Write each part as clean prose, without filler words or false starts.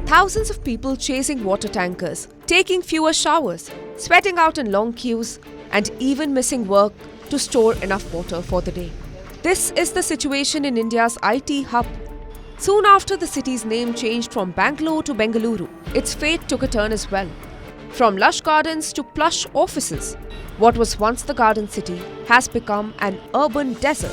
Thousands of people chasing water tankers, taking fewer showers, sweating out in long queues, and even missing work to store enough water for the day. This is the situation in India's IT hub. Soon after the city's name changed from Bangalore to Bengaluru, its fate took a turn as well. From lush gardens to plush offices, what was once the garden city has become an urban desert.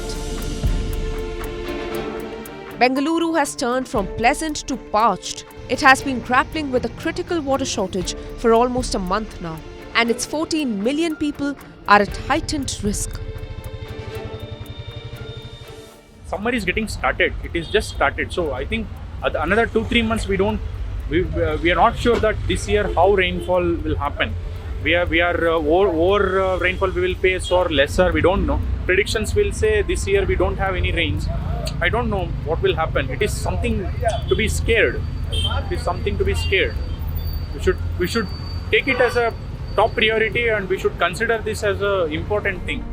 Bengaluru has turned from pleasant to parched. It has been grappling with a critical water shortage for almost a month now, and its 14 million people are at heightened risk. Summer is getting started. It is just started. So I think another 2-3 months we are not sure that this year how rainfall will happen. We are over rainfall we will face or lesser. We don't know. Predictions will say this year we don't have any rains. I don't know what will happen. It is something to be scared. It is something to be scared. We should take it as a top priority, and we should consider this as an important thing.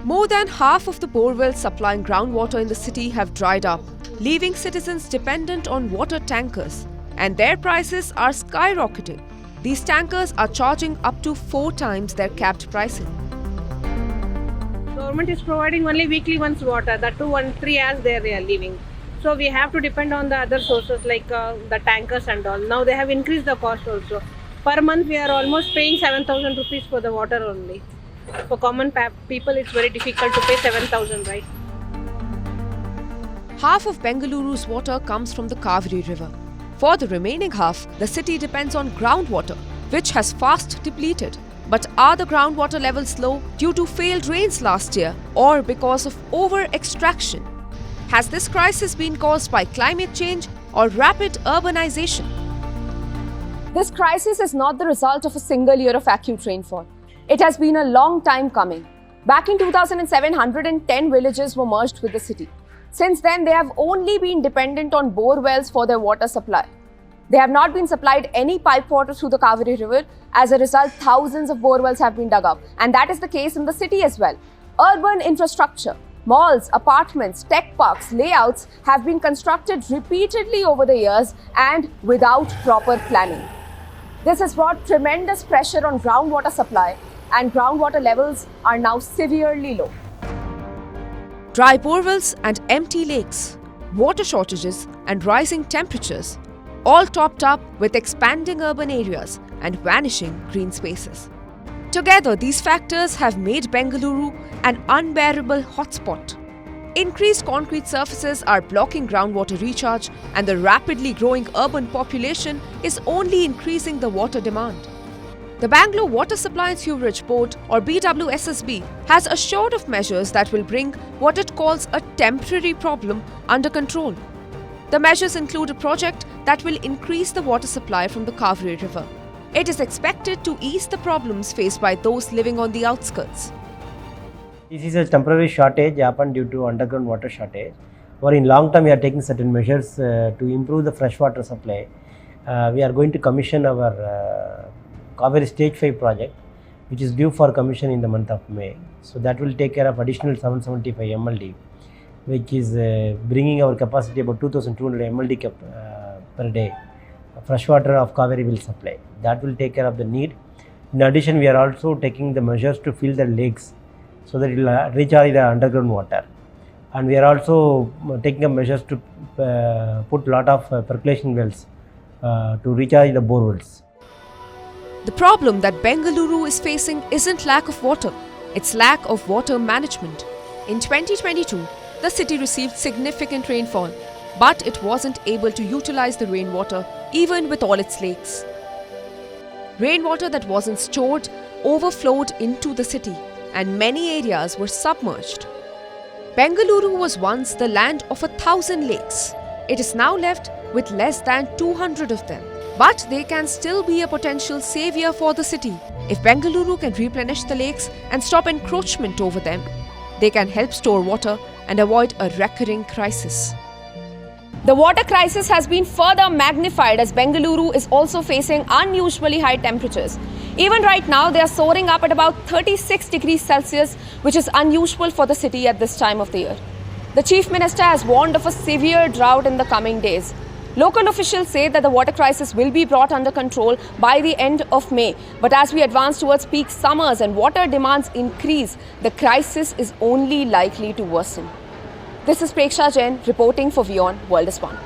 More than half of the borewells supplying groundwater in the city have dried up, leaving citizens dependent on water tankers, and their prices are skyrocketing. These tankers are charging up to 4 times their capped pricing. Government is providing only weekly once water, that too 3 hours they are leaving. So we have to depend on the other sources like the tankers and all. Now they have increased the cost also. Per month we are almost paying 7,000 rupees for the water only. For common people it's very difficult to pay 7,000, right? Half of Bengaluru's water comes from the Cauvery River. For the remaining half, the city depends on groundwater, which has fast depleted. But are the groundwater levels low due to failed rains last year or because of over-extraction? Has this crisis been caused by climate change or rapid urbanization? This crisis is not the result of a single year of acute rainfall. It has been a long time coming. Back in 2007, 110 villages were merged with the city. Since then, they have only been dependent on bore wells for their water supply. They have not been supplied any pipe water through the Cauvery River. As a result, thousands of bore wells have been dug up. And that is the case in the city as well. Urban infrastructure, malls, apartments, tech parks, layouts have been constructed repeatedly over the years and without proper planning. This has brought tremendous pressure on groundwater supply, and groundwater levels are now severely low. Dry borewells and empty lakes, water shortages and rising temperatures, all topped up with expanding urban areas and vanishing green spaces. Together, these factors have made Bengaluru an unbearable hotspot. Increased concrete surfaces are blocking groundwater recharge, and the rapidly growing urban population is only increasing the water demand. The Bangalore Water Supply and Sewerage Board, or BWSSB, has assured of measures that will bring what it calls a temporary problem under control. The measures include a project that will increase the water supply from the Cauvery River. It is expected to ease the problems faced by those living on the outskirts. This is a temporary shortage happened due to underground water shortage. Or in long term, we are taking certain measures to improve the freshwater supply. We are going to commission our Cauvery Stage 5 project, which is due for commission in the month of May. So that will take care of additional 775 MLD, which is bringing our capacity about 2,200 MLD per day. Freshwater of Cauvery will supply. That will take care of the need. In addition, we are also taking the measures to fill the lakes so that it will recharge the underground water. And we are also taking up measures to put a lot of percolation wells to recharge the bore wells. The problem that Bengaluru is facing isn't lack of water, it's lack of water management. In 2022, the city received significant rainfall, but it wasn't able to utilize the rainwater even with all its lakes. Rainwater that wasn't stored overflowed into the city, and many areas were submerged. Bengaluru was once the land of 1,000 lakes. It is now left with less than 200 of them. But they can still be a potential savior for the city. If Bengaluru can replenish the lakes and stop encroachment over them, they can help store water and avoid a recurring crisis. The water crisis has been further magnified as Bengaluru is also facing unusually high temperatures. Even right now, they are soaring up at about 36 degrees Celsius, which is unusual for the city at this time of the year. The Chief Minister has warned of a severe drought in the coming days. Local officials say that the water crisis will be brought under control by the end of May. But as we advance towards peak summers and water demands increase, the crisis is only likely to worsen. This is Preksha Jain reporting for WION World is One.